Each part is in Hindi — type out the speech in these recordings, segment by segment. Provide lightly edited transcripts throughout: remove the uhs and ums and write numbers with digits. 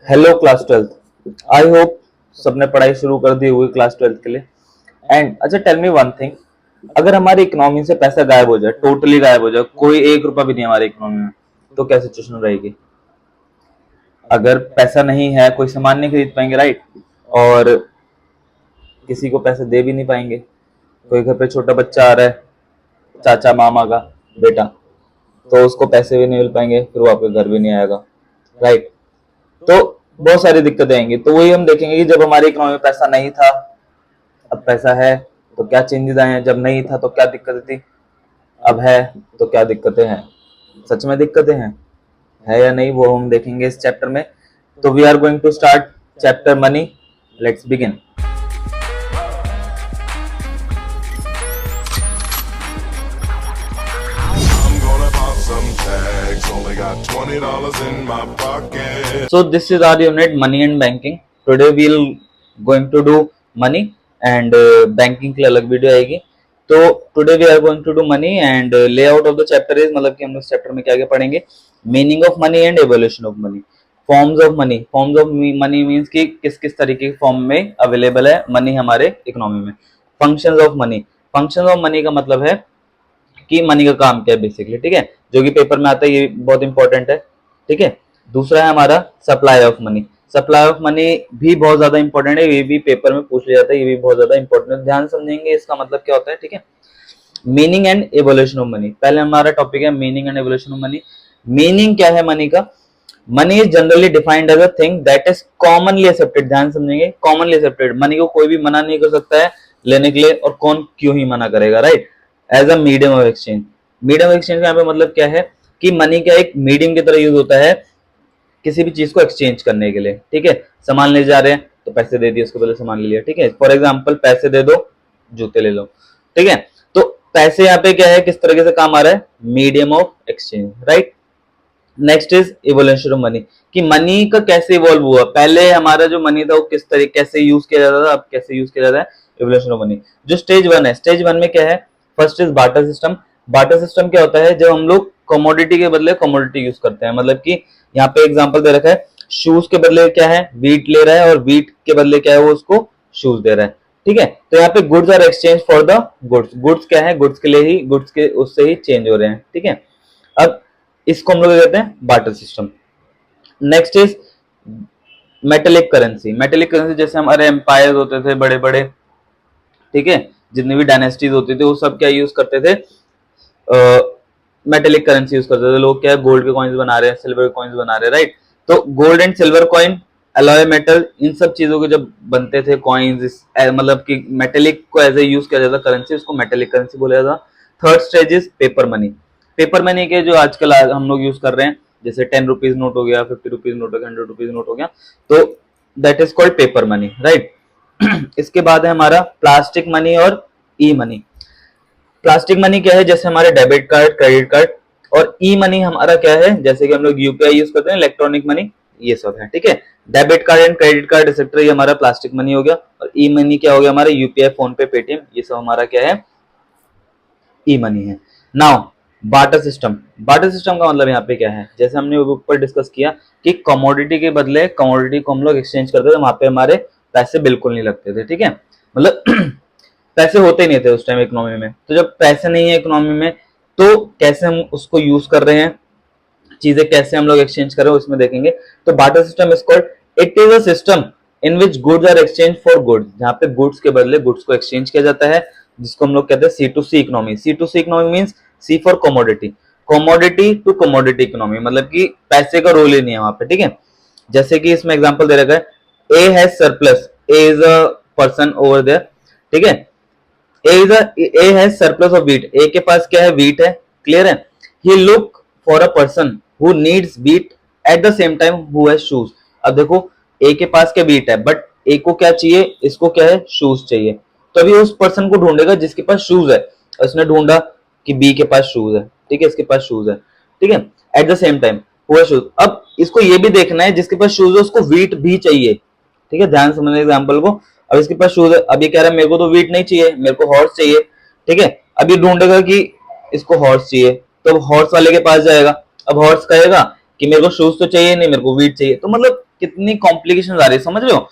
Hello class twelfth. I hope सबने पढ़ाई शुरू कर दी हुई क्लास ट्वेल्थ के लिए। एंड अच्छा टेल मी वन थिंग, अगर हमारी इकोनॉमी से पैसा गायब हो जाए, टोटली गायब हो जाए, कोई एक रुपया भी नहीं हमारी इकोनॉमी में, तो क्या सिचुएशन रहेगी? अगर पैसा नहीं है, कोई सामान नहीं खरीद पाएंगे, राइट? और किसी को पैसे दे भी नहीं पाएंगे। कोई घर पे छोटा बच्चा आ रहा है, चाचा मामा का बेटा, तो उसको पैसे भी नहीं मिल पाएंगे, फिर वो आपके घर भी नहीं आएगा, राइट? तो बहुत सारी दिक्कतें आएंगी। तो वही हम देखेंगे कि जब हमारी इकोनॉमी में पैसा नहीं था, अब पैसा है, तो क्या चेंजेस आए हैं। जब नहीं था तो क्या दिक्कतें थी, अब है तो क्या दिक्कतें हैं। सच में दिक्कतें हैं है या नहीं, वो हम देखेंगे इस चैप्टर में। तो we are going to start chapter money. Let's begin. So this is our unit money and banking. Today we'll going to do money and banking के लिए अलग वीडियो आएगी। तो today we are going to do money and layout of the chapter is, मतलब कि हम इस चैप्टर में क्या क्या पढ़ेंगे। Meaning of money and evolution of money. Forms of money. Forms of money means कि किस किस तरीके के फॉर्म में अवेलेबल है मनी हमारे इकोनॉमी में। Functions of money. Functions of money का मतलब है कि मनी का काम क्या है बेसिकली, ठीक है, जो कि पेपर में आता है, ये बहुत इंपॉर्टेंट है, ठीक है। दूसरा है हमारा supply of money. Supply of money भी बहुत ज्यादा इंपॉर्टेंट है, ये भी पेपर में पूछ लिया जाता है, ये भी बहुत ज्यादा इंपॉर्टेंट है, ध्यान समझेंगे इसका मतलब क्या होता है, ठीक है। Meaning and evolution of money. पहले हमारा टॉपिक है meaning and evolution of money. Meaning क्या है मनी का? Money is generally defined as a thing that is commonly accepted. ध्यान समझेंगे, कॉमनली एक्सेप्टेड। मनी को कोई भी मना नहीं कर सकता है लेने के लिए, और कौन क्यों ही मना करेगा, right? As a medium of exchange. Medium of exchange का यहाँ पे मतलब क्या है कि मनी का एक मीडियम की तरह यूज होता है किसी भी चीज को एक्सचेंज करने के लिए, ठीक है। सामान ले जा रहे हैं तो पैसे दे दिए, उसके बदले सामान ले लिया, ठीक है। फॉर एग्जाम्पल पैसे दे दो, जूते ले लो, ठीक है। तो पैसे यहाँ पे क्या है, किस तरीके से काम आ रहा है? Medium of exchange, right. Next is evolution of money, कि मनी का कैसे इवॉल्व हुआ। पहले हमारा जो मनी था वो किस तरीके कैसे यूज किया जाता था, अब कैसे यूज किया जाता है, इवोल्यूशन ऑफ मनी। जो स्टेज वन है, स्टेज वन में क्या है? First is barter system. Barter system क्या होता है? जब हम लोग कमोडिटी के बदले कमोडिटी यूज करते हैं, मतलब कि यहाँ पे एग्जांपल दे रखा है, शूज के बदले क्या है, वीट ले रहा है, और वीट के बदले क्या है, वो उसको शूज दे रहा है, ठीक है। तो यहाँ पे goods are exchange for the goods. Goods क्या है? गुड्स के लिए ही, गुड्स के उससे ही चेंज हो रहे हैं, ठीक है। अब इसको हम लोग कहते हैं barter system. Next is metallic currency. Metallic currency जैसे हमारे एम्पायर होते थे बड़े बड़े, ठीक है, जितनी भी डायनेस्टीज होती थी वो सब क्या यूज करते थे? मेटेलिक करेंसी यूज करते थे। लोग क्या है, गोल्ड के कॉइन्स बना रहे हैं, सिल्वर के कॉइन्स बना रहे हैं, राइट। तो gold and silver coin, alloy metal, इन सब चीजों के जब बनते थे कॉइन्स, मतलब कि मेटेलिक को एज ए यूज किया जाता करेंसी, उसको मेटेलिक करेंसी बोला जाता। Third stage is paper money. Paper money के जो आजकल हम लोग यूज कर रहे हैं, जैसे 10 रुपीज नोट हो गया, 50 रुपीज नोट हो गया, 100 रुपीज नोट हो गया, तो that is called paper money, right. इसके बाद है हमारा प्लास्टिक मनी और ई मनी। प्लास्टिक मनी क्या है? जैसे हमारे डेबिट कार्ड, क्रेडिट कार्ड। और ई मनी हमारा क्या है? जैसे कि हम लोग यूपीआई यूज करते हैं, इलेक्ट्रॉनिक मनी, ये सब है, ठीक है। Debit card and credit card etcetera, ये हमारा प्लास्टिक मनी हो गया। और ई मनी क्या हो गया हमारा? यूपीआई, फोन पे, पेटीएम, ये सब हमारा क्या है? ई मनी है। Now barter system. Barter system का मतलब यहाँ पे क्या है? जैसे हमने ऊपर डिस्कस किया कि कमोडिटी के बदले कमोडिटी को हम लोग एक्सचेंज करते थे, वहां पे हमारे पैसे बिल्कुल नहीं लगते थे, ठीक है। मतलब पैसे होते ही नहीं थे उस टाइम इकोनॉमी में। तो जब पैसे नहीं है इकोनॉमी में, तो कैसे हम उसको यूज कर रहे हैं, चीजें कैसे हम लोग एक्सचेंज कर रहे हैं, उसमें देखेंगे। तो barter system is called, it is a system in which goods are exchange for goods, जहां पे गुड्स के बदले गुड्स को एक्सचेंज किया जाता है, जिसको हम लोग कहते हैं C to C economy. C to C economy means C for commodity, commodity to commodity economy, मतलब कि पैसे का रोल ही नहीं है वहां पे, ठीक है। जैसे कि इसमें एग्जांपल दे रखा है, A has surplus, A is a person over there, ठीक है। A has surplus of wheat, A के पास क्या है? व्हीट है, क्लियर है। He look for a person who needs wheat at the same time who has shoes. अब देखो, ए के पास क्या व्हीट है, बट ए को क्या चाहिए? इसको क्या है? शूज चाहिए। तो अभी उस पर्सन को ढूंढेगा जिसके पास शूज है। उसने ढूंढा कि बी के पास शूज है, ठीक है, इसके पास शूज है, ठीक है, eight the same time who has shoes. अब इसको ये भी देखना है जिसके पास शूज है उसको व्हीट भी चाहिए, ठीक है, ध्यान समझने एग्जाम्पल को। अब इसके पास शूज है, अभी कह रहा है मेरे को तो व्हीट नहीं चाहिए, मेरे को हॉर्स चाहिए, ठीक है। अभी ढूंढेगा कि इसको हॉर्स चाहिए, तो हॉर्स वाले के पास जाएगा। अब हॉर्स कहेगा कि मेरे को शूज तो चाहिए नहीं, मेरे को वीट चाहिए। तो मतलब कितनी कॉम्प्लिकेशन आ रही है, समझ रहे हो।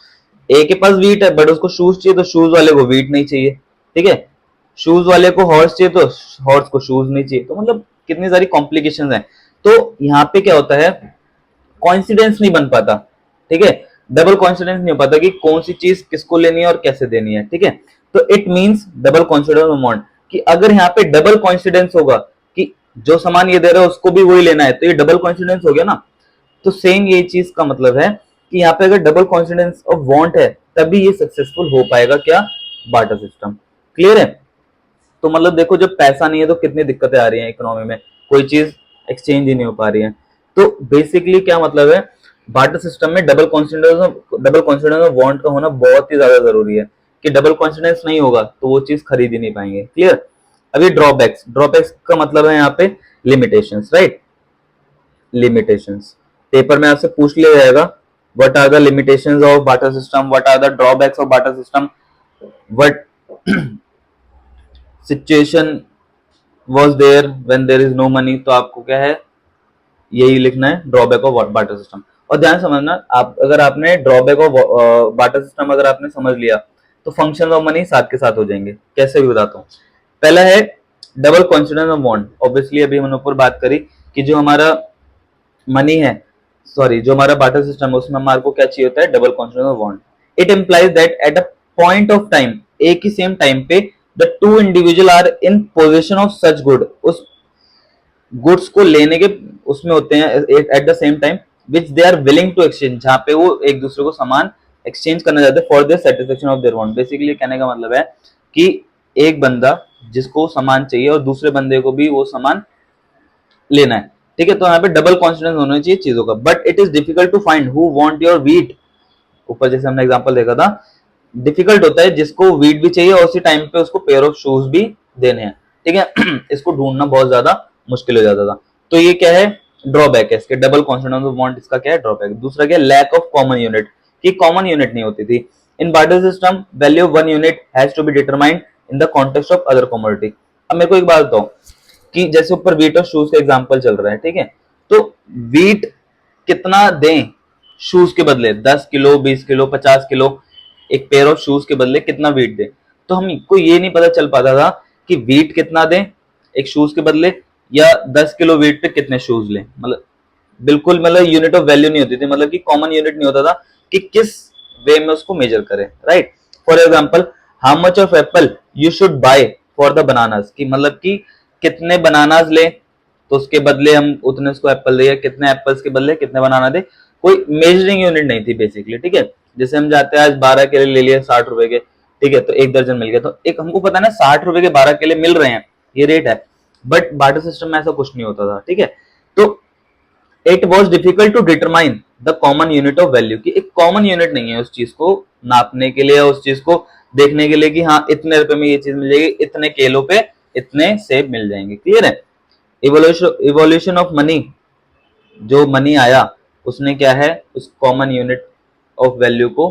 ए के पास वीट है बट उसको शूज चाहिए, तो शूज वाले को वीट नहीं चाहिए, ठीक है। शूज वाले को हॉर्स चाहिए तो हॉर्स को शूज नहीं चाहिए। तो मतलब कितनी सारी कॉम्प्लिकेशन है। तो यहाँ पे क्या होता है, कॉन्सिडेंस नहीं बन पाता, ठीक है। डबल कॉन्सिडेंस नहीं हो पाता कि कौन सी चीज किसको लेनी है और कैसे देनी है, ठीक है। तो it means double coincidence amount, कि अगर यहाँ पे डबल कॉन्सिडेंस होगा कि जो सामान ये दे रहा है उसको भी वही लेना है, तो ये डबल कॉन्सिडेंस हो गया ना। तो सेम ये चीज का मतलब है कि यहाँ पे अगर डबल कॉन्सिडेंस ऑफ वांट है तभी ये सक्सेसफुल हो पाएगा, क्या, बार्टर सिस्टम। क्लियर है। तो मतलब देखो जब पैसा नहीं है तो कितनी दिक्कतें आ रही हैं इकोनॉमी में, कोई चीज एक्सचेंज ही नहीं हो पा रही है। तो बेसिकली क्या मतलब है, बार्टर सिस्टम में डबल कॉन्फिडेंस ऑफ वांट का होना बहुत ही ज्यादा जरूरी है, कि डबल कॉन्फिडेंस नहीं होगा तो वो चीज खरीद ही नहीं पाएंगे। क्लियर। अभी ड्रॉबैक्स, ड्रॉबैक्स का मतलब है यहाँ पे लिमिटेशंस, राइट। लिमिटेशंस पेपर में आपसे पूछ लिया जाएगा, what are the limitations of barter system, what are the drawbacks of barter system, what situation was there when there is no money. तो आपको क्या है, यही लिखना है, ड्रॉबैक ऑफ बार्टर सिस्टम। और ध्यान समझना, आप अगर आपने ड्रॉबैक ऑफ बार्टर सिस्टम अगर आपने समझ लिया तो फंक्शन ऑफ मनी साथ के साथ हो जाएंगे। कैसे भी बताता हूँ। पहला है double confidence of want. Obviously अभी हमने ऊपर बात करी कि जो हमारा मनी है, सॉरी जो हमारा बार्टर सिस्टम है उसमें हमारे को क्या चाहिए होता है, double confidence of want. It implies that at a point of time, एक ही सेम टाइम पे the two individual are in position of such good, उस गुड्स को लेने के उसमें होते हैं at the same time which they are willing to exchange, जहां पे वो एक दूसरे को सामान एक्सचेंज करना चाहते हैं for the satisfaction of their want. Basically कहने का मतलब है कि एक बंदा जिसको सामान चाहिए और दूसरे बंदे को भी वो सामान लेना है, ठीक है। तो यहाँ पे डबल कॉन्फिडेंस होना चाहिए चीजों का। But it is difficult to find who want your wheat, ऊपर जैसे हमने एग्जांपल देखा था, डिफिकल्ट होता है जिसको वीट भी चाहिए और उसी टाइम पे उसको पेयर ऑफ शूज भी देने हैं, ठीक है। इसको ढूंढना बहुत ज्यादा मुश्किल हो जाता था। तो ये क्या है, ड्रॉबैक है इसके, डबल कॉन्फिडेंस ऑफ वांट इसका क्या है, ड्रॉबैक। दूसरा क्या है, लैक ऑफ कॉमन यूनिट, कि कॉमन यूनिट नहीं होती थी। In barter system value of one unit has to be determined in the context of other commodity. अब मेरे को एक बात बताओ कि जैसे ऊपर वीट और शूज का एग्जांपल चल रहा है, ठीक है। तो वीट कितना दें शूज के बदले, 10 किलो, 20 किलो, 50 किलो, एक पेयर ऑफ शूज के बदले कितना वीट दें। तो हमको ये नहीं पता चल पाता था कि वीट कितना दें एक शूज के बदले, या 10 किलो वीट पे कितने शूज लें। मतलब बिल्कुल मतलब यूनिट ऑफ वैल्यू नहीं होती थी, मतलब कि कॉमन यूनिट नहीं होता था कि किस वे में उसको मेजर करें, right. For example, how much of Apple you should buy for the bananas, की मतलब कि कितने बनानास लें तो उसके बदले हम उतने उसको एप्पल दे, कितने एप्पल्स के बदले कितने बनाना दे। कोई मेजरिंग यूनिट नहीं थी बेसिकली, ठीक है। जैसे हम जाते हैं आज 12 केले ले लिए 60 रुपए के, ठीक है, तो एक दर्जन मिल गया। तो एक हमको पता है ना 60 रुपए के 12 केले मिल रहे हैं, ये रेट है। बट बार्टर सिस्टम में ऐसा कुछ नहीं होता था, ठीक है। तो it was difficult to determine the common unit of value, की एक कॉमन यूनिट नहीं है उस चीज को नापने के लिए, उस चीज को देखने के लिए कि हाँ इतने रुपए में ये चीज मिल जाएगी, इतने केलों पे इतने सेब मिल जाएंगे। क्लियर है। इवोल्यूशन ऑफ मनी, जो मनी आया उसने क्या है, उस कॉमन यूनिट ऑफ वैल्यू को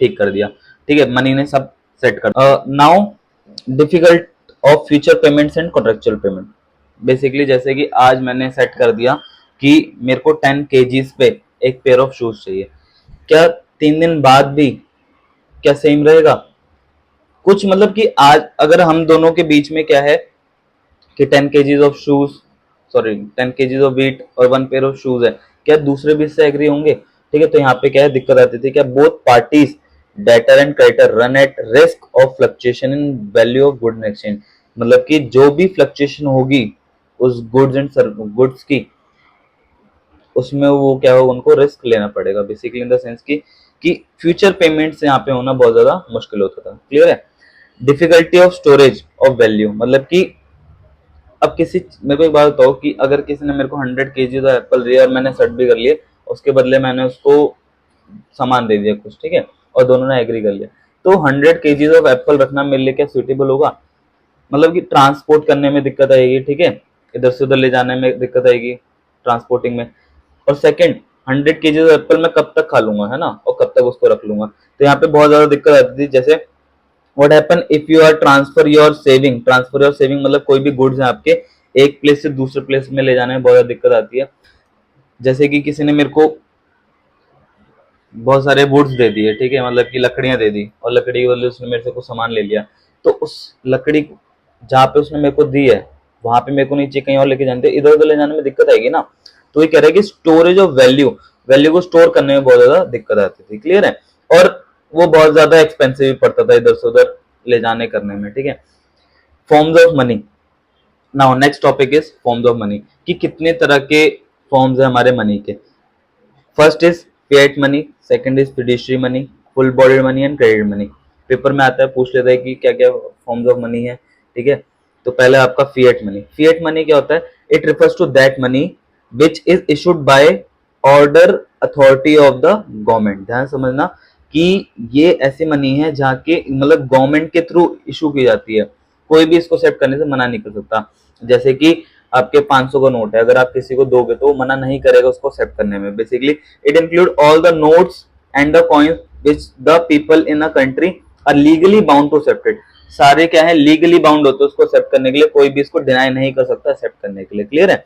ठीक कर दिया, ठीक है। मनी ने सब सेट कर। Now difficult of future payments and contractual payment. Basically जैसे कि आज मैंने सेट कर दिया कि मेरे को 10 kgs पे एक पेयर ऑफ शूज चाहिए, क्या 3 दिन बाद भी क्या सेम रहेगा कुछ, मतलब कि आज अगर हम दोनों के बीच में क्या है कि 10 kgs of shoes, sorry 10 kgs of wheat और 1 पेयर ऑफ शूज है, क्या दूसरे भी इससे एग्री होंगे, ठीक है। तो यहाँ पे क्या है दिक्कत आती थी, क्या both parties debtor and creditor run at risk of fluctuation in value of good exchange, मतलब कि जो भी फ्लक्चुएशन होगी उस गुड्स एंड गुड्स की, उसमें वो क्या होगा, उनको रिस्क लेना पड़ेगा बेसिकली इन द सेंस कि फ्यूचर पेमेंट्स यहाँ पे होना बहुत ज्यादा मुश्किल होता था। क्लियर है। Difficulty of storage of value, मतलब कि अब किसी, मेरे को एक बात बताओ कि अगर किसी ने मेरे को 100 kg का एप्पल दिया और मैंने सेट भी कर लिए, उसके बदले मैंने उसको सामान दे दिया कुछ, ठीक है, और दोनों ने एग्री कर लिया, तो 100 kg ऑफ एप्पल रखना मेरे लिए क्या सूटेबल होगा, मतलब कि ट्रांसपोर्ट करने में दिक्कत आएगी, ठीक है, इधर से उधर ले जाने में दिक्कत आएगी ट्रांसपोर्टिंग में। और सेकंड, 100 kg ऑफ एप्पल मैं कब तक खा लूंगा, है ना, और कब तक उसको रख लूंगा। तो यहाँ पे बहुत ज्यादा दिक्कत आती थी। जैसे what happen if you are transfer your saving, transfer your saving मतलब कोई भी गुड्स है आपके एक प्लेस से दूसरे प्लेस में ले जाने में बहुत ज्यादा दिक्कत आती है। जैसे कि किसी ने मेरे को बहुत सारे वुड्स दे दिए, ठीक है, मतलब कि लकड़ियां दे दी, और लकड़ी के बदले उसने मेरे से कुछ सामान ले लिया, तो उस लकड़ी जहाँ पे उसने मेरे को दी है वहां पे मेरे को नहीं चाहिए, कहीं और लेके जाने, इधर उधर ले जाने में दिक्कत आएगी ना। तो ये कह रहा है कि स्टोरेज ऑफ वैल्यू, वैल्यू को स्टोर करने में बहुत ज्यादा दिक्कत आती थी, क्लियर है, और वो बहुत ज्यादा एक्सपेंसिव भी पड़ता था इधर से उधर ले जाने करने में, ठीक है। Forms of money, now next topic is forms of money, कि कितने तरह के फॉर्म्स है हमारे मनी के। First is fiat money, second is fiduciary money, full body money and credit money. Paper में आता है, पूछ लेता है कि क्या क्या फॉर्म्स ऑफ मनी है, ठीक है। तो पहले आपका फिएट मनी, फिएट मनी क्या होता है, it refers to that money which is issued by order authority of the government. ध्यान समझना कि ये ऐसी मनी है जहाँ के मतलब गवर्नमेंट के थ्रू इशू की जाती है, कोई भी इसको एक्सेप्ट करने से मना नहीं कर सकता। जैसे कि आपके 500 का नोट है, अगर आप किसी को दोगे तो वो मना नहीं करेगा उसको एक्सेप्ट करने में। Basically it include all the notes and the coins which the people in a country are legally bound to accept it. सारे क्या है, लीगली बाउंड होते हैं उसको एक्सेप्ट करने के लिए, कोई भी इसको डिनाई नहीं कर सकता एक्सेप्ट करने के लिए, क्लियर है।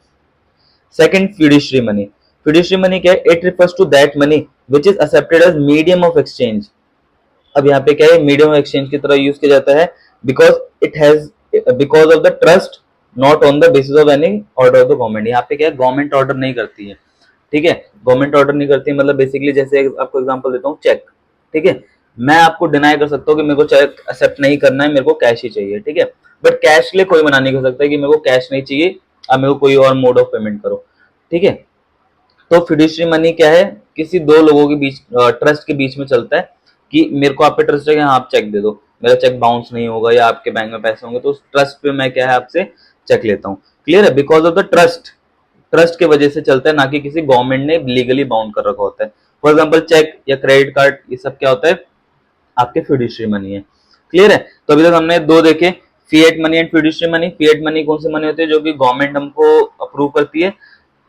Second, fiduciary money. Fiduciary money क्या है, it refers to that money which is accepted as medium of exchange. अब यहाँ पे क्या है, मीडियम ऑफ एक्सचेंज की तरह यूज किया जाता है, because it has because of the trust not on the basis of any order of the government. यहाँ पे क्या है, गवर्नमेंट ऑर्डर नहीं करती है, ठीक है, गवर्नमेंट ऑर्डर नहीं करती है, मतलब बेसिकली जैसे आपको एग्जांपल देता हूँ, चेक, ठीक है, मैं आपको डिनाई कर सकता हूँ कि मेरे को चेक एक्सेप्ट नहीं करना है, मेरे को कैश ही चाहिए, ठीक है, बट कैश के लिए कोई मना नहीं कर सकता कि मेरे को कैश नहीं चाहिए, अब मेरे को कोई और मोड ऑफ पेमेंट करो, ठीक है। तो फिड्यूशियरी मनी क्या है, किसी दो लोगों के बीच ट्रस्ट के बीच में चलता है कि मेरे को आप पे ट्रस्ट है कि हाँ आप चेक दे दो, मेरा चेक बाउंस नहीं होगा या आपके बैंक में पैसे होंगे, तो उस ट्रस्ट पे मैं क्या है आपसे चेक लेता हूँ, क्लियर है, because of the trust, trust के वजह से चलता है, ना कि किसी गवर्नमेंट ने लीगली बाउंड कर रखा होता है। फॉर एग्जाम्पल चेक या क्रेडिट कार्ड, ये सब क्या होता है, आपके फिड्यूशियरी मनी है, क्लियर है। तो अभी तक हमने दो देखे, fiat money and fiduciary money. Fiat money कौन सी मनी होती है, जो कि गवर्नमेंट हमको अप्रूव करती है,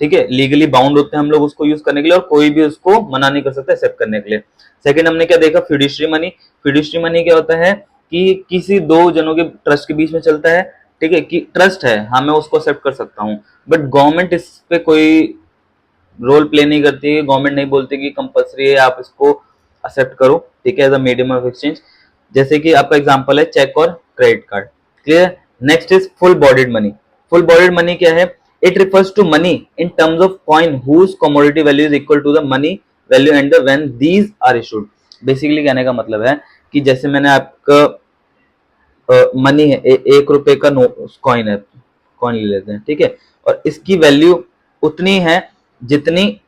ठीक है, लीगली बाउंड होते हैं हम लोग उसको यूज करने के लिए, और कोई भी उसको मना नहीं कर सकता एक्सेप्ट करने के लिए। सेकंड हमने क्या देखा, फिड्यूशियरी मनी। फिड्यूशियरी मनी क्या होता है कि किसी दो जनों के ट्रस्ट के बीच में चलता है, ठीक है, कि ट्रस्ट है, हाँ मैं उसको एक्सेप्ट कर सकता हूँ, बट गवर्नमेंट इस पे कोई रोल प्ले नहीं करती है, गवर्नमेंट नहीं बोलती कि कंपलसरी है आप इसको एक्सेप्ट करो, ठीक है, as a medium of exchange. जैसे कि आपका एग्जांपल है चेक और credit card, clear. Next is full bodied money. Full bodied money क्या है, it refers to money in terms of coin whose commodity value is equal to the money value and the when these are issued. Basically कहने का मतलब है कि जैसे मैंने आपका मनी है, 1 रुपए का कॉइन है, कॉइन ले लेते हैं, ठीक है, और इसकी वैल्यू उतनी है जितनी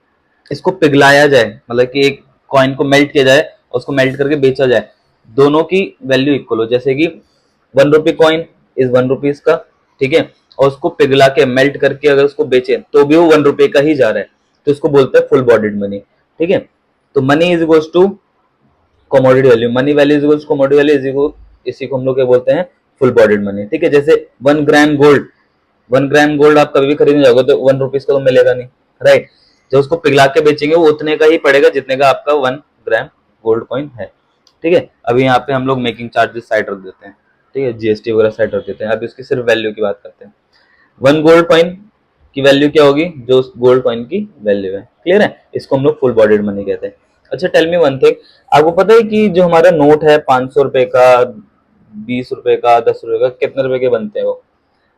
इसको पिघलाया जाए, मतलब कि एक कॉइन को मेल्ट किया जाए और उसको मेल्ट करके बेचा जाए, दोनों की वैल्यू इक्वल हो। जैसे कि 1 रुपए कॉइन इज 1 रुपीज का, ठीक है, और उसको पिघला के मेल्ट करके अगर उसको बेचे तो भी वो 1 रुपए का ही जा रहा है, तो इसको बोलते हैं फुल बॉडीड मनी, ठीक है। तो money is equal to commodity value, money value is equal to commodity value is equal, इसी को हम लोग क्या बोलते हैं, फुल बॉडीड मनी, ठीक है। जैसे 1 ग्राम गोल्ड, 1 ग्राम गोल्ड आप कभी भी खरीदने जाओगे तो 1 रुपीज का तो मिलेगा नहीं, राइट, जब उसको पिघला के बेचेंगे वो उतने का ही पड़ेगा जितने का आपका 1 ग्राम गोल्ड कॉइन है, ठीक है। अभी यहाँ पे हम लोग मेकिंग चार्जेस साइड रख देते हैं, ठीक है, जीएसटी वगैरह साइड रख देते हैं, अभी उसकी सिर्फ वैल्यू की बात करते हैं। 1 गोल्ड कॉइन की वैल्यू क्या होगी, जो उस गोल्ड कॉइन की वैल्यू है, क्लियर है, इसको हम लोग फुल बॉडीड मनी कहते हैं। अच्छा टेल मी वन थिंग, आपको पता है कि जो हमारा नोट है 500 रुपए का, 20 रुपए का, 10 रुपए का, कितने रुपए के बनते हैं वो।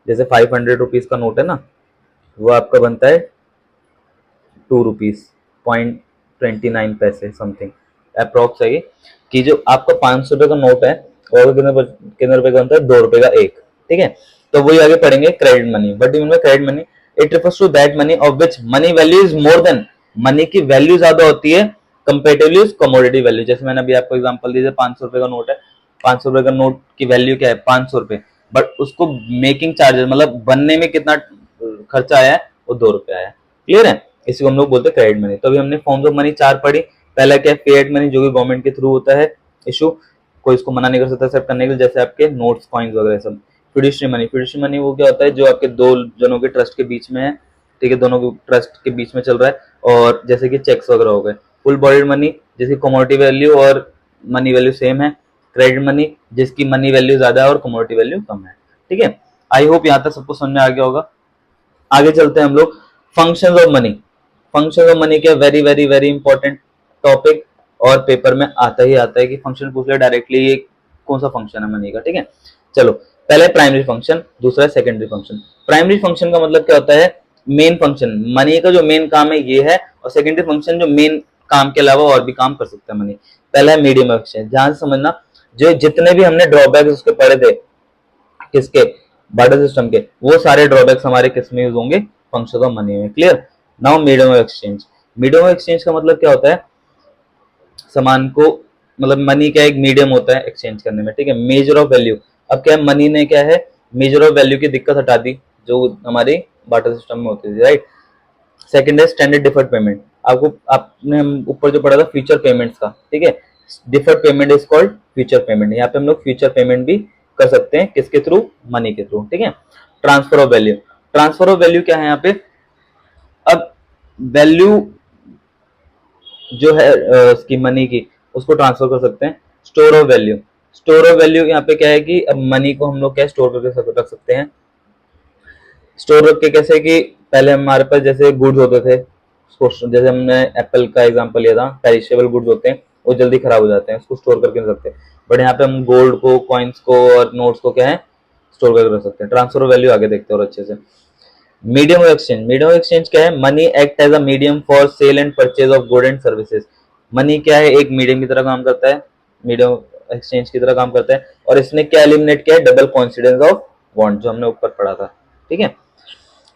जैसे 500 रुपीज का नोट है ना, वो आपका बनता है 2 रुपीज .29 समथिंग अप्रोक्स है ये, कि जो आपका 500 रुपए का नोट है और कितने रुपए का बनता है, 2 रुपए का एक, ठीक है। तो वही आगे पढ़ेंगे क्रेडिट मनी। बट इनमें credit money, it refers to that money of which money value is more than, money की वैल्यू ज्यादा होती है कंपेरेटिवली उस कमोडिटी वैल्यू। जैसे मैंने अभी आपको एग्जांपल दिया, 500 रुपए का नोट है, 500 रुपए का नोट की वैल्यू क्या है, 500 रुपए, बट उसको मेकिंग चार्जेस मतलब बनने में कितना खर्चा आया है, वो 2 रुपए आया, क्लियर है, इसी को हम लोग बोलते हैं क्रेडिट मनी। तो अभी हमने फॉर्म्स ऑफ मनी 4 पढ़ी। पहला क्या है, फिएट मनी, जो कि गवर्नमेंट के थ्रू होता है इशू, कोई इसको मना नहीं कर सकता एक्सेप्ट करने के लिए, जैसे आपके नोट्स, कॉइन्स वगैरह सब। फिड्यूशियरी मनी, फिड्यूशियरी मनी वो क्या होता है, जो आपके दो जनों के ट्रस्ट के बीच में है, ठीक है, दोनों के ट्रस्ट के बीच में चल रहा है, और जैसे कि चेक्स वगैरह हो गए। फुल बॉडीड मनी, जिसकी कमोडिटी वैल्यू और मनी वैल्यू सेम है। क्रेडिट मनी, जिसकी मनी वैल्यू ज्यादा है और कमोडिटी वैल्यू कम है, ठीक है। आई होप यहाँ तक सबको समझ में आ गया होगा। आगे चलते हैं हम लोग, functions of money. Function of money क्या, very very very important topic, और पेपर में आता ही आता है कि फंक्शन पूछ लिया डायरेक्टली, ये कौन सा फंक्शन है मनी का, ठीक है। चलो पहले प्राइमरी फंक्शन, दूसरा सेकेंडरी फंक्शन। प्राइमरी फंक्शन का मतलब क्या होता है, मेन फंक्शन, मनी का जो मेन काम है ये है, और सेकेंडरी फंक्शन जो मेन काम के अलावा और भी काम कर सकता है मनी। पहला है मीडियम ऑफ एक्सचेंज, ध्यान से समझना, जो जितने भी हमने ड्रॉबैक्स उसके पढ़े थे, किसके, बार्टर सिस्टम के, वो सारे ड्रॉबैक्स हमारे किस में यूज होंगे, फंक्शन ऑफ मनी में। Clear. Now medium of exchange. Medium of exchange का मतलब क्या होता है, सामान को, मतलब मनी क्या एक मीडियम होता है एक्सचेंज करने में, ठीक है। मेजर ऑफ वैल्यू, अब क्या है, मनी ने क्या है, मेजर ऑफ वैल्यू की दिक्कत हटा दी जो हमारी बार्टर सिस्टम में होती थी, राइट। सेकंड है स्टैंडर्ड डिफर्ड पेमेंट, आपको आपने हम ऊपर जो पढ़ा था फ्यूचर पेमेंट्स का, ठीक है। Deferred payment is called future payment, यहाँ पे हम लोग फ्यूचर पेमेंट भी कर सकते हैं, किसके थ्रू, मनी के थ्रू, ठीक है। Transfer of value, transfer of value क्या है यहाँ पे, अब वैल्यू जो है उसकी मनी की, उसको ट्रांसफर कर सकते हैं। Store of value, store of value यहाँ पे क्या है कि अब मनी को हम लोग क्या स्टोर करके रख सकते हैं। स्टोर रख के कैसे कि पहले हमारे पास जैसे गुड्स होते थे, जैसे हमने एप्पल का एग्जांपल लिया था, पेरिशेबल गुड्स होते हैं, वो जल्दी खराब हो जाते हैं, उसको स्टोर करके रख सकते हैं। बट यहाँ पे हम गोल्ड को, कॉइन्स को और नोट्स को क्या है, स्टोर करके रख सकते हैं। ट्रांसफर ऑफ वैल्यू आगे देखते हैं और अच्छे से। Medium of exchange, medium of exchange क्या है, money act as a medium for sale and purchase of good and services. Money क्या है, एक मीडियम की तरह काम करता है, मीडियम एक्सचेंज की तरह काम करता है, और इसने क्या एलिमिनेट किया है, डबल कॉन्सिडेंस ऑफ बॉन्ड, जो हमने ऊपर पढ़ा था, ठीक है।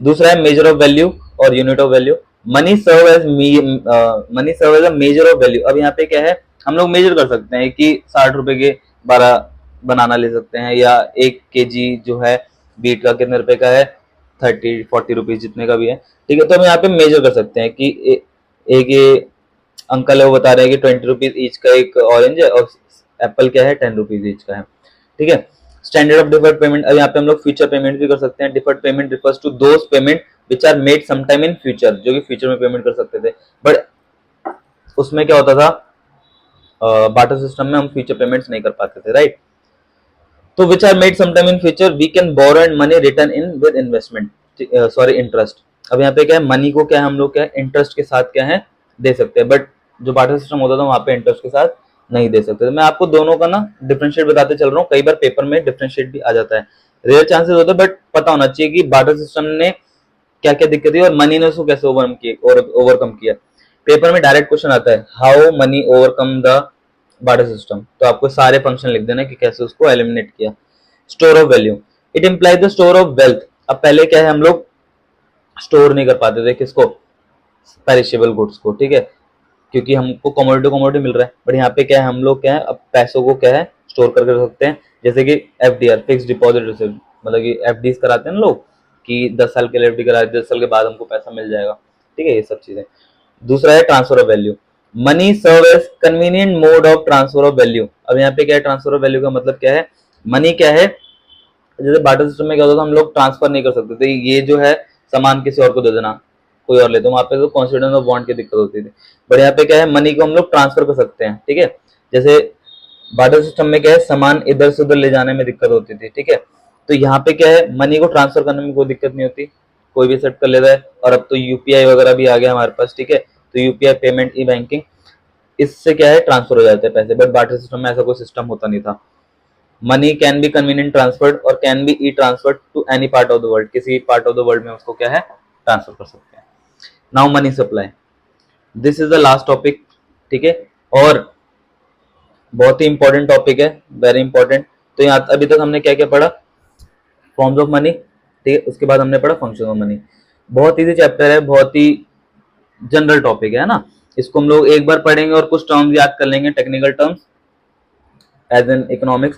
दूसरा है मेजर ऑफ वैल्यू और unit of value. Money serve as a measure of value. अब यहाँ पे क्या है, हम लोग मेजर कर सकते हैं कि 60 रुपए के 12 बनाना ले सकते हैं, या 1 kg जो है बीट का कितने रुपए का है, 30-40 रुपीज जितने का भी है, ठीक है। तो हम यहाँ पे मेजर कर सकते हैं कि एक ये अंकल है वो बता रहे हैं कि 20 रुपीज ईच का एक ऑरेंज है, और एप्पल क्या है 10 रुपीज ईच का है, ठीक है। स्टैंडर्ड ऑफ डिफर्ड पेमेंट, अब यहाँ पे हम लोग फ्यूचर पेमेंट भी कर सकते हैं। Deferred payment refers to those payments which are made sometime in future, जो कि फ्यूचर में पेमेंट कर सकते थे, बट उसमें क्या होता था, बार्टर सिस्टम में हम फ्यूचर पेमेंट्स नहीं कर पाते थे, राइट। तो which are made sometime in future, we can borrow and money return in with investment, sorry interest. अब यहाँ पे क्या है, मनी को क्या है हम लोग क्या है इंटरेस्ट के साथ क्या है दे सकते हैं, बट जो बार्टर सिस्टम होता था वहां पे इंटरेस्ट के साथ नहीं दे सकते थे। मैं आपको दोनों का ना डिफरेंशिएट बताते चल रहा हूँ, कई बार पेपर में डिफरेंशिएट भी आ जाता है, रेयर चांसेस होते हैं, बट पता होना चाहिए कि बार्टर सिस्टम ने क्या क्या दिक्कत हुई और मनी ने उसको कैसे ओवरकम किया। पेपर में डायरेक्ट क्वेश्चन आता है, how many overcome the barter system, तो आपको सारे फंक्शन लिख देना कि कैसे उसको एलिमिनेट किया। Store of value, it implies the store of wealth. अब पहले क्या है, हम लोग स्टोर नहीं कर पाते थे किसको, पेरिशेबल गुड्स को, ठीक है, क्योंकि हमको कमोडिटी मिल रहा है, बट यहाँ पे क्या है, हम लोग क्या है अब पैसों को क्या है स्टोर करके रख सकते हैं, जैसे कि एफडीआर, फिक्स डिपॉजिट रिसिप्ट, मतलब कि एफडीज कराते हैं ना लोग कि 10 साल के लिए एफडी करा, 10 साल के बाद हमको पैसा मिल जाएगा, ठीक है, ये सब चीजें। दूसरा है transfer of value, money serve as convenient mode of transfer of value. अब यहाँ पे क्या है, ट्रांसफर ऑफ वैल्यू का मतलब क्या है, मनी क्या है, जैसे बार्टर सिस्टम में क्या होता था, हम लोग ट्रांसफर नहीं कर सकते थे, ये जो है सामान किसी और को दे देना, कोई और ले, तो वहां पे तो कॉन्सिडेंस ऑफ बॉन्ड की दिक्कत होती थी, बट यहाँ पे क्या है, मनी को हम लोग ट्रांसफर कर सकते हैं, ठीक है। जैसे बार्टर सिस्टम में क्या है, सामान इधर से उधर ले जाने में दिक्कत होती थी, ठीक है, तो यहाँ पे क्या है, मनी को ट्रांसफर करने में कोई दिक्कत नहीं होती, कोई भी सेट कर लेता है, और अब तो यूपीआई वगैरह भी आ गया हमारे पास, ठीक है, तो यूपीआई पेमेंट, ई बैंकिंग, इससे क्या है ट्रांसफर हो जाते हैं पैसे, बट बार्टर सिस्टम में ऐसा कोई सिस्टम होता नहीं था। Money can be convenient transferred और can be e transferred to any part of the world, किसी पार्ट ऑफ द वर्ल्ड में उसको क्या है ट्रांसफर कर सकते हैं। Now money supply, this is the last topic, ठीक है, और बहुत ही इंपॉर्टेंट टॉपिक है, वेरी इंपॉर्टेंट। तो यहाँ अभी तक हमने क्या क्या पढ़ा, फॉर्म्स ऑफ मनी, ठीक है, उसके बाद हमने पढ़ा फंक्शन ऑफ मनी। बहुत इजी चैप्टर है, बहुत ही जनरल टॉपिक है ना, इसको हम लोग एक बार पढ़ेंगे और कुछ टर्म्स याद कर लेंगे, technical terms as an economics,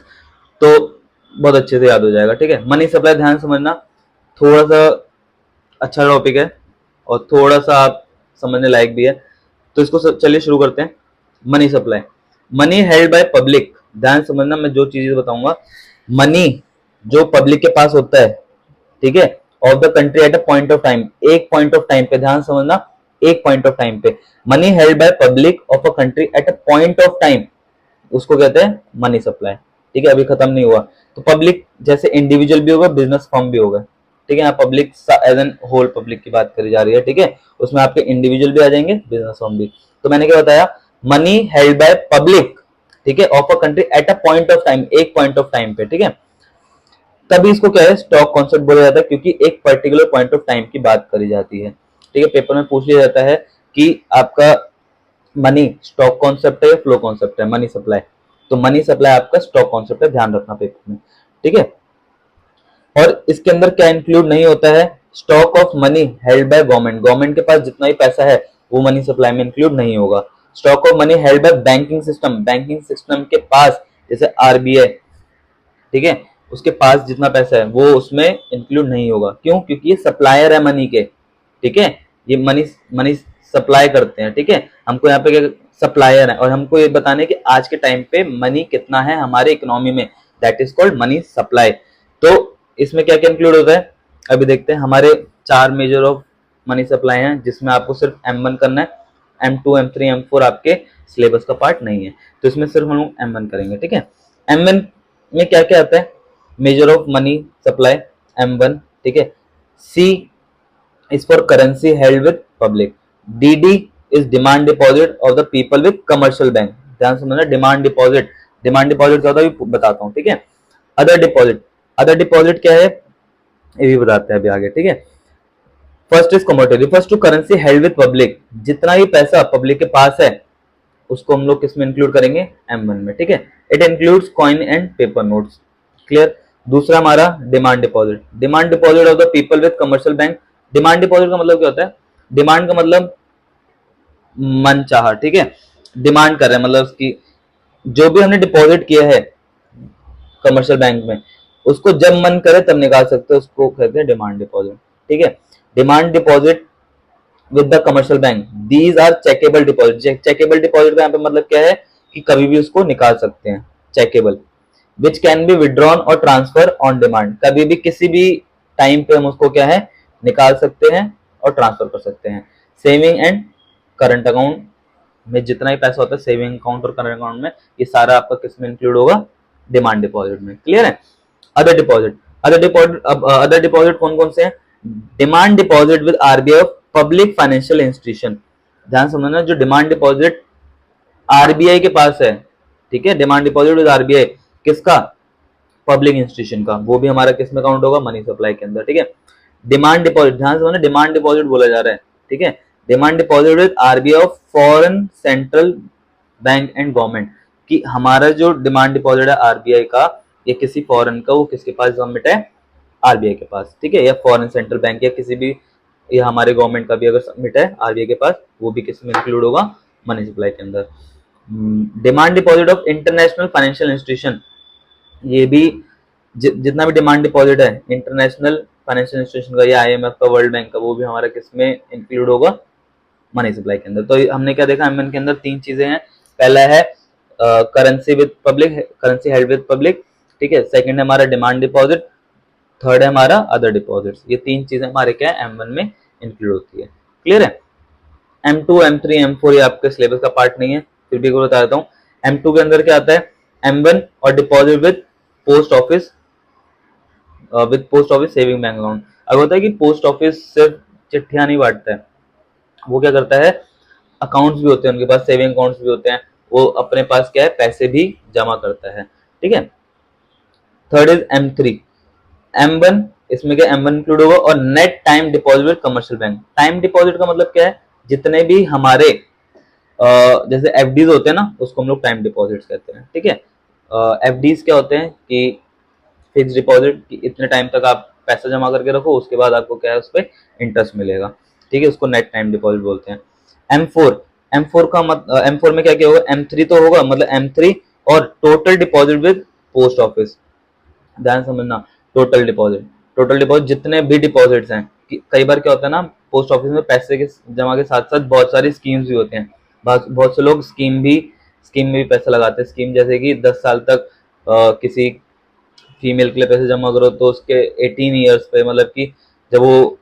तो बहुत अच्छे से याद हो जाएगा, ठीक है। मनी सप्लाई ध्यान समझना, थोड़ा सा अच्छा टॉपिक है और थोड़ा सा आप समझने लायक भी है, तो इसको चलिए शुरू करते हैं। Money supply, money held by public, ध्यान समझना मैं जो चीजें बताऊंगा, मनी जो पब्लिक के पास होता है, ठीक है, of the country at a point of time, एक पॉइंट ऑफ टाइम पे, ध्यान समझना, एक पॉइंट ऑफ टाइम पे, money held by public of a country at a point of time, उसको कहते हैं मनी सप्लाई, ठीक है, अभी खत्म नहीं हुआ। तो पब्लिक जैसे इंडिविजुअल भी होगा, बिजनेस फर्म भी होगा, ठीक है। यहाँ public as an whole public की बात करी जा रही है, ठीक है। उसमें आपके इंडिविजुअल भी आ जाएंगे, बिजनेस फर्म भी। तो मैंने क्या बताया, मनी हेल्ड बाय पब्लिक, ठीक है, of a country at a point of time, एक पॉइंट ऑफ टाइम पे, ठीक है। तभी इसको क्या है, स्टॉक कॉन्सेप्ट बोला जाता है, क्योंकि एक पर्टिकुलर पॉइंट ऑफ टाइम की बात करी जाती है, ठीक है। पेपर में पूछ लिया जाता है कि आपका मनी स्टॉक कॉन्सेप्ट है या फ्लो कॉन्सेप्ट है, मनी सप्लाई। तो मनी सप्लाई आपका स्टॉक कॉन्सेप्ट है, ध्यान रखना पेपर में, ठीक है। और इसके अंदर क्या इंक्लूड नहीं होता है, stock of money held by government, government के पास जितना भी पैसा है वो मनी सप्लाई में इंक्लूड नहीं होगा। Stock of money held by banking system, banking system के पास, जैसे आरबीआई, ठीक है, उसके पास जितना पैसा है वो उसमें इंक्लूड नहीं होगा। क्यों? क्योंकि ये सप्लायर है मनी के, ठीक है, ये मनी मनी सप्लाई करते हैं, ठीक है। हमको यहाँ पे सप्लायर है और हमको ये बताने कि आज के टाइम पे मनी कितना है हमारे इकोनॉमी में, that is called money supply. तो इसमें क्या क्या इंक्लूड होता है, अभी देखते हैं। हमारे 4 मेजर ऑफ मनी सप्लाई हैं, जिसमें आपको सिर्फ M1 करना है, M2 M3 M4 आपके सिलेबस का पार्ट नहीं है, तो इसमें सिर्फ हम लोग M1 करेंगे, ठीक है। M1 में क्या क्या आता है, measure of money supply M1, ठीक है। C is for currency held with public, DD is demand deposit of the people with commercial bank, ध्यान समझना, डिमांड डिपॉजिट, डिमांड डिपॉजिट क्या होता है बताता हूँ, ठीक है। अदर डिपॉजिट, अदर डिपॉजिट क्या है ये भी बताते हैं अभी आगे, ठीक है। First is commodity, refers to currency held with public, जितना भी पैसा पब्लिक के पास है उसको हम लोग किस में इंक्लूड करेंगे, M1 में, ठीक है। It includes coin and paper notes, clear. दूसरा हमारा demand deposit, demand deposit of the people with commercial bank. Demand deposit का मतलब क्या होता है, डिमांड का मतलब मन चाहा, ठीक है, डिमांड कर रहे हैं, मतलब उसकी जो भी हमने डिपॉजिट किया है कमर्शियल बैंक में, उसको जब मन करे तब निकाल सकते हैं, उसको कहते हैं डिमांड डिपॉजिट, ठीक है। Demand deposit with the commercial bank, these are chequable deposit. Chequable deposit का यहाँ पे मतलब क्या है कि कभी भी उसको निकाल सकते हैं, checkable. Which can be withdrawn और ट्रांसफर ऑन डिमांड, कभी भी किसी भी टाइम पे हम उसको क्या है निकाल सकते हैं और ट्रांसफर कर सकते हैं। सेविंग एंड करंट अकाउंट में जितना ही पैसा होता है सेविंग अकाउंट और करंट अकाउंट में, ये सारा आपका किस में इंक्लूड होगा, डिमांड डिपॉजिट में, क्लियर है। अदर डिपॉजिट, अदर डिपॉजिट, अब अदर डिपॉजिट कौन कौन से हैं, demand deposit with RBI of public financial institution, ध्यान समझना, जो डिमांड डिपॉजिट आरबीआई के पास है, ठीक है, डिमांड डिपॉजिट विद आरबीआई किसका, पब्लिक इंस्टीट्यूशन का, वो भी हमारा किस में काउंट होगा, मनी सप्लाई के अंदर, ठीक है। डिमांड डिपॉजिट, ध्यान समझना, डिमांड डिपॉजिट बोला जा रहा है, ठीक है। Demand deposit with RBI of foreign central bank and government, कि हमारा जो डिमांड डिपॉजिट है आरबीआई का या किसी फॉरेन का, वो किसके पास सबमिट है, आरबीआई के पास, ठीक है, या फॉरेन सेंट्रल बैंक या किसी भी, या हमारे गवर्नमेंट का भी अगर सबमिट है आरबीआई के पास, वो भी किस में इंक्लूड होगा, मनी सप्लाई के अंदर। Demand deposit of international financial institution, ये भी जितना भी डिमांड डिपॉजिट है इंटरनेशनल फाइनेंशियल इंस्टीट्यूशन का या आईएमएफ का, वर्ल्ड बैंक का, वो भी हमारा किस में इंक्लूड होगा, मनी सप्लाई के अंदर। तो हमने क्या देखा, एमएन के अंदर 3 चीजें हैं, पहला है currency with public, currency held with public, ठीक है। सेकंड है हमारा डिमांड डिपॉजिट, थर्ड है हमारा अदर डिपॉजिट्स। ये 3 चीजें हमारे क्या है M1 में इंक्लूड होती है, क्लियर है। M2 M3 M4 ये आपके सिलेबस का पार्ट नहीं है, फिर भी बता देता हूँ। M2 के अंदर क्या आता है, M1 और deposit with post office, with post office saving bank account. अब होता है कि पोस्ट ऑफिस सिर्फ चिट्ठियां नहीं बांटता है, वो क्या करता है, अकाउंट्स भी होते हैं उनके पास, सेविंग अकाउंट्स भी होते हैं, वो अपने पास क्या है पैसे भी जमा करता है, ठीक है। थर्ड इज M3, M1 इसमें क्या M1 इंक्लूड होगा, और net time deposit with commercial bank. Time deposit का मतलब क्या है, जितने भी हमारे जैसे एफडीज होते हैं ना, उसको हम लोग टाइम डिपॉजिट्स कहते हैं, ठीक है। एफडीज क्या होते हैं कि फिक्स डिपॉजिट, कि इतने टाइम तक आप पैसा जमा करके रखो, उसके बाद आपको क्या है उस पर इंटरेस्ट मिलेगा, ठीक है, उसको नेट टाइम डिपॉजिट बोलते हैं। M4, M4 का M4 में क्या क्या होगा, M3 तो होगा, मतलब M3 और total deposit with post office, ध्यान समझना, टोटल डिपॉजिट, टोटल डिपॉजिट जितने भी डिपॉजिट्स हैं, कई बार क्या होता है ना, पोस्ट ऑफिस में पैसे के जमा के साथ साथ बहुत सारी स्कीम्स भी होती हैं, बहुत से लोग स्कीम में भी पैसा लगाते हैं। स्कीम जैसे कि 10 साल तक किसी फीमेल के लिए पैसे जमा करो तो उसके 18 ईयर्स पे, मतलब कि जब वो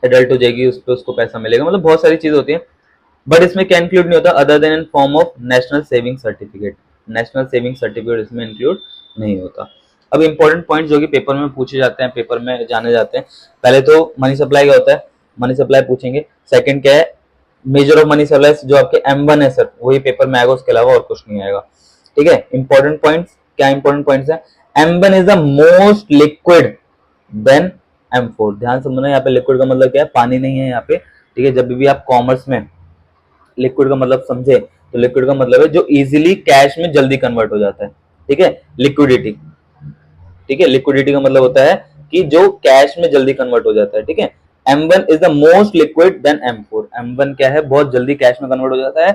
एडल्ट हो जाएगी उस पर उसको पैसा मिलेगा, मतलब बहुत सारी चीज होती है। बट इसमें क्या इंक्लूड नहीं होता, other then in form of national saving certificate, national saving certificate इसमें इंक्लूड नहीं होता। अब इंपॉर्टेंट पॉइंट जो कि पेपर में पूछे जाते हैं, पेपर में जाने जाते हैं, पहले तो मनी सप्लाई क्या होता है, मनी सप्लाई पूछेंगे। सेकंड क्या है, मेजर ऑफ मनी सप्लाई, जो आपके M1 है सर वही पेपर में आएगा, उसके अलावा और कुछ नहीं आएगा। ठीक है, इंपॉर्टेंट पॉइंट्स क्या, इंपॉर्टेंट पॉइंट्स है, M1 is the most liquid than M4। ध्यान से समझना, यहाँ पे लिक्विड का मतलब क्या है, पानी नहीं है यहाँ पे। ठीक है, जब भी आप कॉमर्स में लिक्विड का मतलब समझे तो लिक्विड का मतलब है जो इजीली कैश में जल्दी कन्वर्ट हो जाता है। ठीक है, लिक्विडिटी। ठीक है, लिक्विडिटी का मतलब होता है कि जो कैश में जल्दी कन्वर्ट हो जाता है। ठीक है, M1 is the most liquid than M4। M1 क्या है, बहुत जल्दी कैश में कन्वर्ट हो जाता है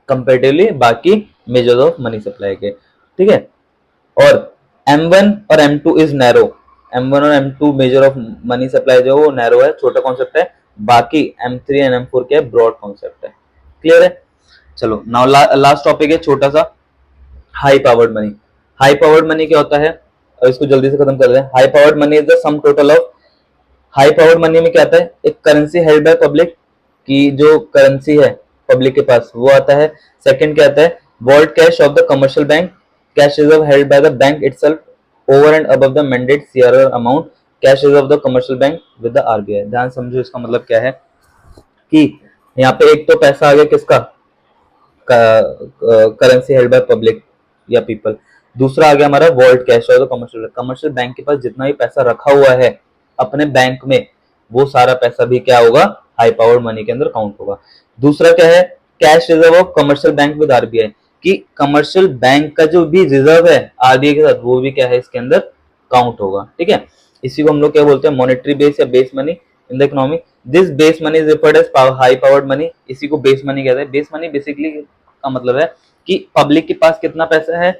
कंपेरेटिवली बाकी मेजर्स ऑफ मनी सप्लाई के। ठीक है, और M1 और M2 इज नैरो। M1 और M2 measure of money supply जो वो नैरो है, छोटा कॉन्सेप्ट है। बाकी M3 एंड M4 क्या है, ब्रॉड कॉन्सेप्ट है। क्लियर है? चलो नाउ लास्ट टॉपिक है छोटा सा, high powered money. High powered money क्या होता है, और इसको जल्दी से खत्म कर दें। High powered money is the sum total of, high powered money में क्या आता है, एक करेंसी हेल्ड बाय पब्लिक की जो करेंसी है पब्लिक के पास वो आता है। सेकंड क्या आता है, vault cash of the commercial bank, cash reserve held by the bank itself over and above the mandate CRR amount, cash reserve of the commercial bank with the RBI. ध्यान समझो, इसका मतलब क्या है कि यहाँ पे एक तो पैसा आ गया किसका, करेंसी हेल्ड बाय पब्लिक या पीपल। दूसरा आ गया हमारा वॉल्ट कैश और कमर्शियल बैंक के पास जितना भी पैसा रखा हुआ है अपने बैंक में, वो सारा पैसा भी क्या होगा, हाई पावर मनी के अंदर काउंट होगा। दूसरा क्या है, cash reserve of commercial bank with RBI, कि कमर्शियल बैंक का जो भी रिजर्व है आरबीआई के साथ वो भी क्या है इसके अंदर काउंट होगा। ठीक है, इसी को हम लोग क्या बोलते हैं, मॉनेटरी बेस या base money in the economy. This base money is referred as high powered money, इसी को बेस मनी कहते हैं। बेस मनी बेसिकली का मतलब है कि पब्लिक के पास कितना पैसा है,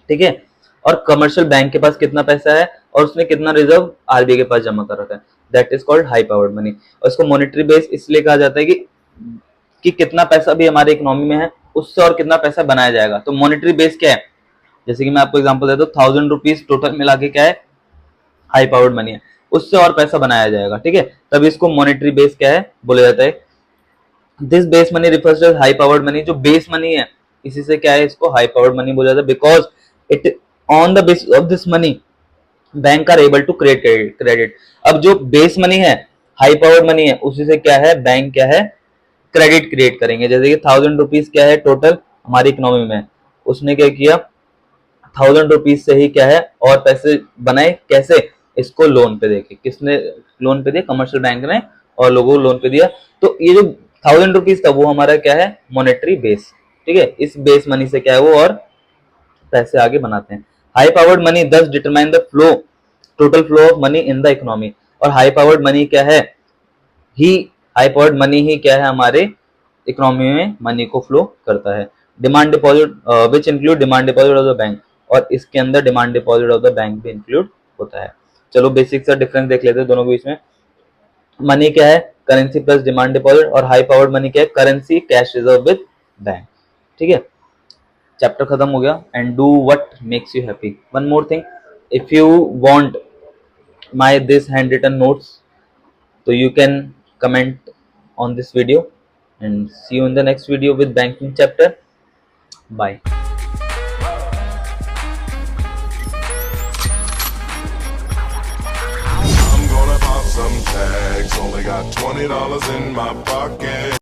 ठीक है, और कमर्शियल बैंक के पास कितना पैसा है और उसने कितना रिजर्व आरबीआई के पास जमा कर रखा है, that is called high powered money. और इसको मॉनेटरी बेस इसलिए कहा जाता है कि कितना पैसा भी हमारे इकोनॉमी में है उससे और कितना पैसा बनाया जाएगा। तो मॉनेटरी बेस क्या है, जैसे कि मैं आपको एग्जांपल देता हूँ, 1000 रुपीज टोटल मिला के क्या है, हाई पावर्ड मनी है, उससे और पैसा बनाया जाएगा। ठीक है, तब इसको मॉनेटरी बेस क्या है बोला जाता है। This base money refers to high powered money, जो बेस मनी है इसी से क्या है इसको हाई पावर्ड मनी बोला जाता है, because it on the basis of this money bank are able to create credit. अब जो बेस मनी है, हाई पावर्ड मनी है, उसी से क्या है बैंक क्या है क्रेडिट क्रिएट करेंगे। जैसे कि 1000 रुपीज क्या है टोटल हमारी इकोनॉमी में, उसने क्या किया 1000 रुपीज से ही क्या है और पैसे बनाए, कैसे, इसको लोन पे देके, किसने लोन पे दिया, कमर्शियल बैंक ने, और लोगों को लोन पे दिया। तो ये जो 1000 रुपीज था वो हमारा क्या है मॉनेटरी बेस। ठीक है, इस बेस मनी से क्या है वो और पैसे आगे बनाते हैं। हाई पावर्ड मनी दस determine the flow, total flow of money in the economy. और हाई पावर्ड मनी क्या है, ही हाई पावर्ड मनी ही क्या है हमारे इकोनॉमी में मनी को फ्लो करता है। Demand deposit which include demand deposit of the bank, और इसके अंदर demand deposit of the bank भी इंक्लूड होता है। चलो बेसिक सा डिफरेंस देख लेते हैं दोनों के बीच में। मनी क्या है, करेंसी प्लस डिमांड डिपॉजिट, और हाई पावर्ड मनी क्या है, currency cash reserve with bank. ठीक है, चैप्टर खत्म हो गया। And do what makes you happy. One more thing, if you want my this handwritten notes, so you can comment on this video and see you in the next video with banking chapter. Bye. I'm gonna pop some tags, only got $20 in my pocket.